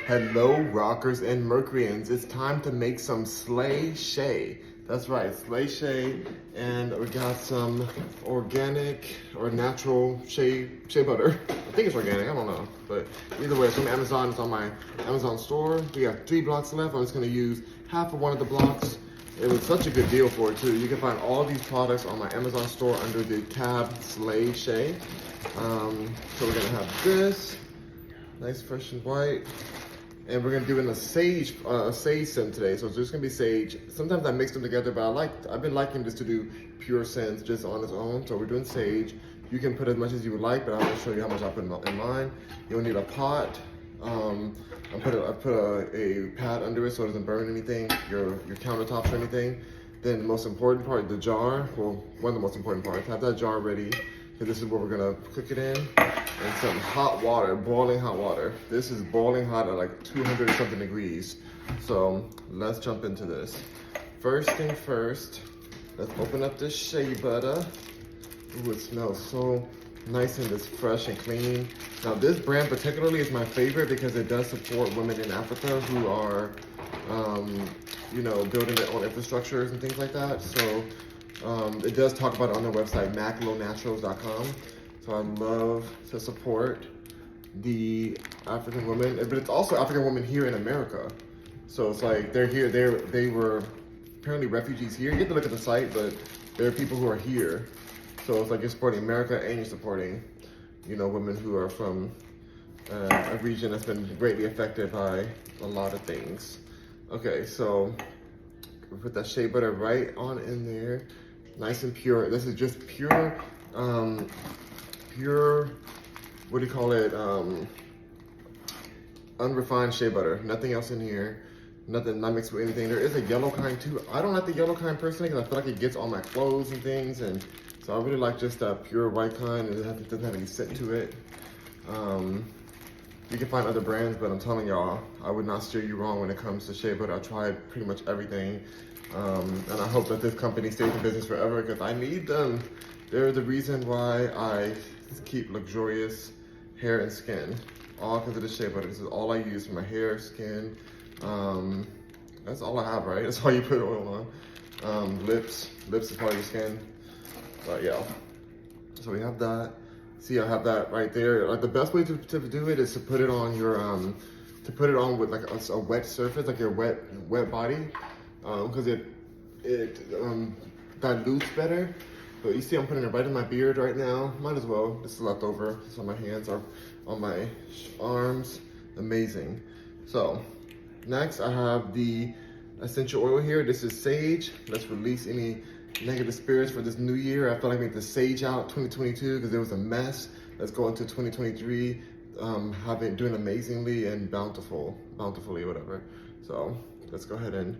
Hello, rockers and Mercuryans. It's time to make some Shea. That's right, Shea. And we got some organic or natural shea butter. I think it's organic, I don't know. But either way, it's from Amazon. It's on my Amazon store. We have 3 blocks left. I'm just gonna use half of one of the blocks. It was such a good deal for it too. You can find all these products on my Amazon store under the tab Shea. So we're gonna have this, nice fresh and white. And we're gonna do in a sage scent today. So it's just gonna be sage. Sometimes I mix them together, but I've been liking just to do pure scents just on its own. So we're doing sage. You can put as much as you would like, but I'm gonna show you how much I put in mine. You'll need a pot. I put a pad under it so it doesn't burn anything, your countertops or anything. Then the most important part, the jar. Well, one of the most important parts. Have that jar ready, because this is what we're gonna cook it in. And some hot water, boiling hot water. This is boiling hot at like 200 something degrees. So let's jump into this. First thing first, let's open up this shea butter. Ooh, it smells so nice and just fresh and clean. Now this brand particularly is my favorite because it does support women in Africa who are, you know, building their own infrastructures and things like that. So it does talk about it on their website, maclonaturals.com. So I love to support the African women, but it's also African women here in America. So it's like they're here, they were apparently refugees here. You get to look at the site, but there are people who are here. So it's like you're supporting America and you're supporting, you know, women who are from a region that's been greatly affected by a lot of things. Okay, so we put that shea butter right on in there, nice and pure. This is just pure, what do you call it? Unrefined shea butter. Nothing else in here. Nothing, not mixed with anything. There is a yellow kind too. I don't like the yellow kind personally because I feel like it gets on my clothes and things, and so I really like just that pure white kind. It doesn't have any scent to it. You can find other brands, but I'm telling y'all, I would not steer you wrong when it comes to shea butter. I tried pretty much everything, and I hope that this company stays in business forever because I need them. They're the reason why I keep luxurious hair and skin, all because of the shea butter. This is all I use for my hair, skin. That's all I have, right? That's all you put oil on. Lips is part of your skin. But yeah, so we have that. See, I have that right there. Like the best way to do it is to put it on your to put it on with like a wet surface, like your wet body, because it dilutes better. But you see, I'm putting it right in my beard right now. Might as well. This is leftover. It's on my hands or on my arms. Amazing. So next, I have the essential oil here. This is sage. Let's release any negative spirits for this new year. I feel like we need to sage out 2022 because it was a mess. Let's go into 2023 doing amazingly and bountifully, whatever. So let's go ahead and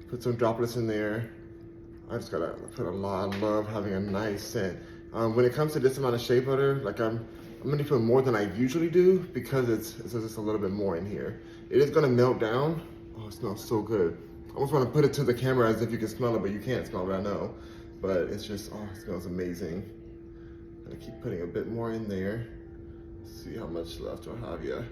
put some droplets in there. I just gotta put a lot. I love having a nice scent. When it comes to this amount of shea butter, like I'm gonna put more than I usually do because it's just a little bit more in here. It is gonna melt down. Oh, it smells so good. I almost want to put it to the camera as if you can smell it, but you can't smell it, I know. But it's just, oh, it smells amazing. I'm gonna keep putting a bit more in there. See how much left I have here.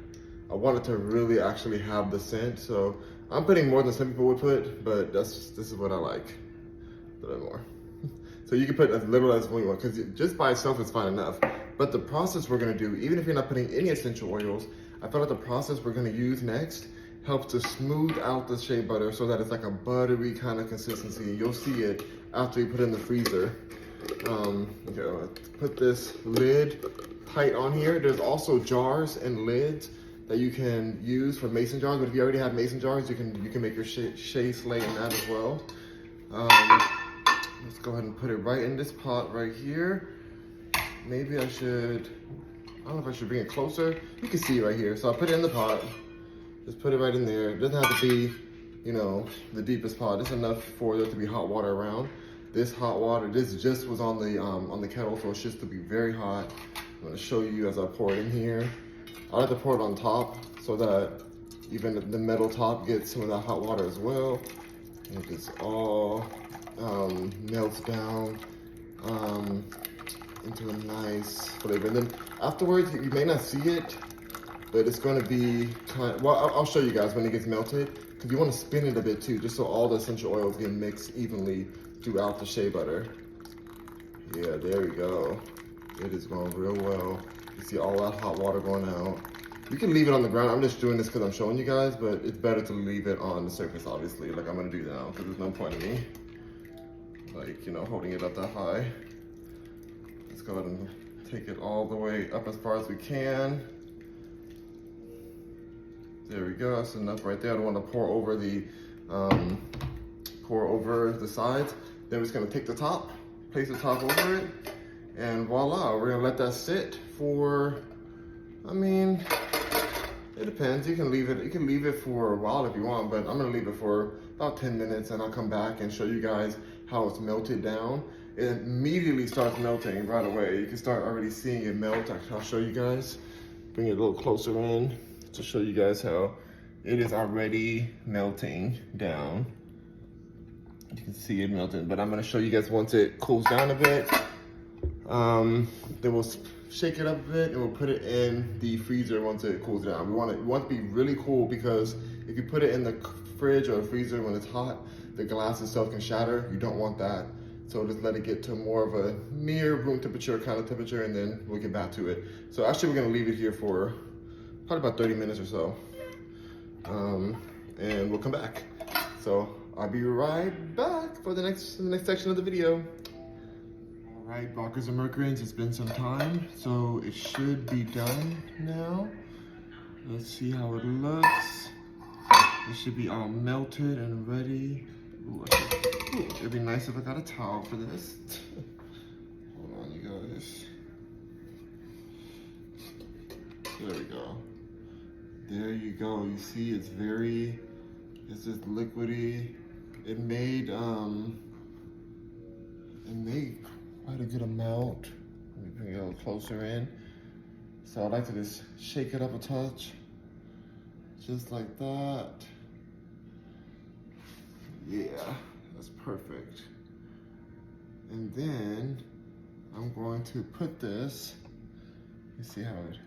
I wanted to really actually have the scent, so I'm putting more than some people would put, but this is what I like. A little more. So you can put as little as you want, because just by itself is fine enough. But the process we're gonna do, even if you're not putting any essential oils, I feel like the process we're gonna use next helps to smooth out the shea butter so that it's like a buttery kind of consistency. You'll see it after you put it in the freezer. Okay, I'll put this lid tight on here. There's also jars and lids that you can use for mason jars, but if you already have mason jars, you can make your shea slay in that as well. Let's go ahead and put it right in this pot right here. Maybe I don't know if I should bring it closer. You can see it right here. So I'll put it in the pot. Just put it right in there. It doesn't have to be, you know, the deepest pot. It's enough for there to be hot water around. This hot water, this just was on the kettle, so it's just to be very hot. I'm gonna show you as I pour it in here. I like to pour it on top so that even the metal top gets some of that hot water as well. And it just all melts down into a nice flavor. And then afterwards, you may not see it, but it's going to be kind of, well, I'll show you guys when it gets melted, because you want to spin it a bit too, just so all the essential oils get mixed evenly throughout the shea butter. Yeah, there we go. It is going real well. You see all that hot water going out. You can leave it on the ground. I'm just doing this because I'm showing you guys, but it's better to leave it on the surface, obviously, like I'm gonna do now, because there's no point in me, like, you know, holding it up that high. Let's go ahead and take it all the way up as far as we can. There we go, that's enough right there. I don't want to pour over the sides. Then we're just gonna take the top, place the top over it, and voila, we're gonna let that sit for, I mean, it depends. You can leave it for a while if you want, but I'm gonna leave it for about 10 minutes and I'll come back and show you guys how it's melted down. It immediately starts melting right away. You can start already seeing it melt. I'll show you guys. Bring it a little closer in to show you guys how it is already melting down. You can see it melting, but I'm gonna show you guys once it cools down a bit. Then we'll shake it up a bit and we'll put it in the freezer once it cools down. We want it to be really cool, because if you put it in the fridge or the freezer when it's hot, the glass itself can shatter. You don't want that. So just let it get to more of a near room temperature kind of temperature, and then we'll get back to it. So actually we're gonna leave it here for probably about 30 minutes or so. And we'll come back. So I'll be right back for the next section of the video. All right, Rockers and Mercuryans, it's been some time, so it should be done now. Let's see how it looks. It should be all melted and ready. Ooh, it'd be nice if I got a towel for this. Hold on, you guys. There we go. There you go. You see, it's just liquidy. It made quite a good amount. Let me bring it a little closer in. So I like to just shake it up a touch, just like that. Yeah, that's perfect. And then I'm going to put this, you see how it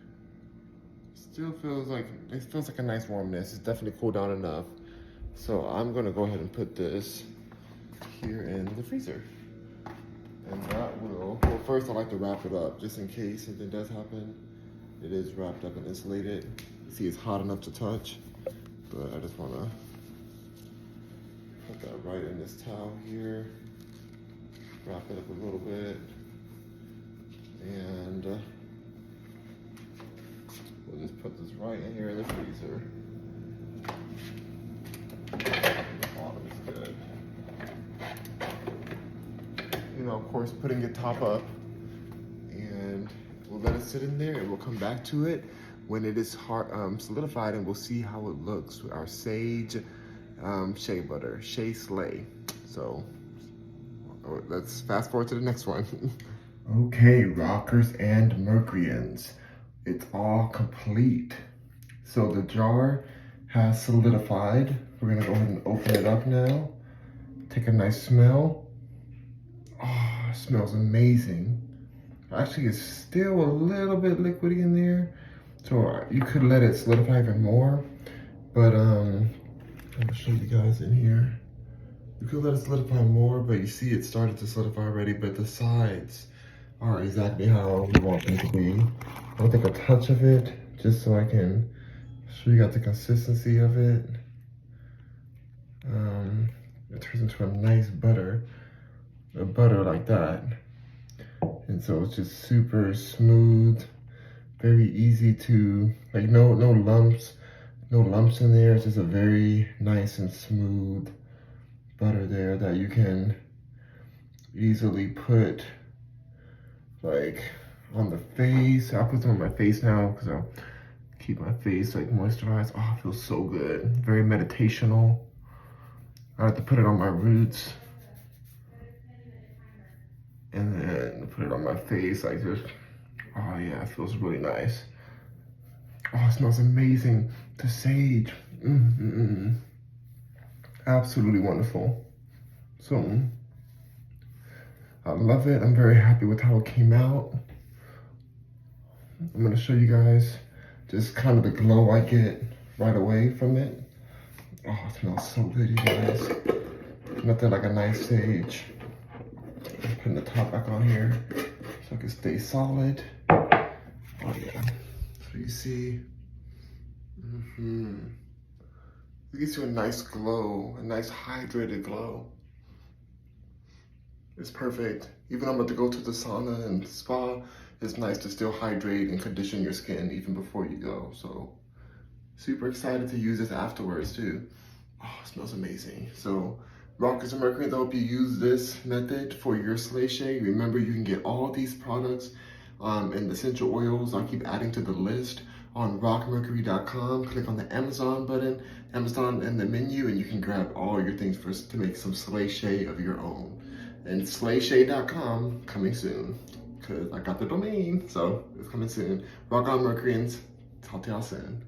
still feels like a nice warmness. It's definitely cooled down enough. So I'm gonna go ahead and put this here in the freezer. And that will, well, first I like to wrap it up just in case something does happen. It is wrapped up and insulated. See, it's hot enough to touch, but I just wanna put that right in this towel here. Wrap it up a little bit. And we'll just put this right in here in the freezer. The bottom is good. You know, of course, putting the top up, and we'll let it sit in there, and we'll come back to it when it is solidified, and we'll see how it looks with our sage shea butter, Shea Slay. So let's fast forward to the next one. Okay, Rockers and Mercuryans, it's all complete. So the jar has solidified. We're gonna go ahead and open it up now. Take a nice smell. Oh, it smells amazing. Actually, it's still a little bit liquidy in there, so you could let it solidify even more. But I'm gonna show you guys in here. You could let it solidify more, but you see it started to solidify already, but the sides are exactly how we want them to be. I'll take a touch of it just so I can show you guys the consistency of it. It turns into a nice butter, a butter like that. And so it's just super smooth, very easy to, like no lumps in there. It's just a very nice and smooth butter there that you can easily put like on the face. I'll put some on my face now because I'll keep my face like moisturized. Oh, it feels so good. Very meditational. I have to put it on my roots and then put it on my face like this. Oh yeah, it feels really nice. Oh, it smells amazing. The sage. Absolutely wonderful. So I love it. I'm very happy with how it came out. I'm gonna show you guys just kind of the glow I get right away from it. Oh, it smells so good, you guys. Nothing like a nice sage. I'm putting the top back on here so it can stay solid. Oh yeah. So you see, it gives you a nice glow, a nice hydrated glow. It's perfect. Even I'm about to go to the sauna and spa, it's nice to still hydrate and condition your skin even before you go. So super excited to use this afterwards too. Oh, it smells amazing. So Rockers and Mercury, I hope you use this method for your Slay Shea. Remember, you can get all these products and essential oils I'll keep adding to the list on rockmercury.com. Click on the Amazon button, Amazon in the menu, and you can grab all your things to make some Slay Shea of your own. And slayshea.com coming soon, because I got the domain, so it's coming soon. Rock on, Mercuryans. Talk to y'all soon.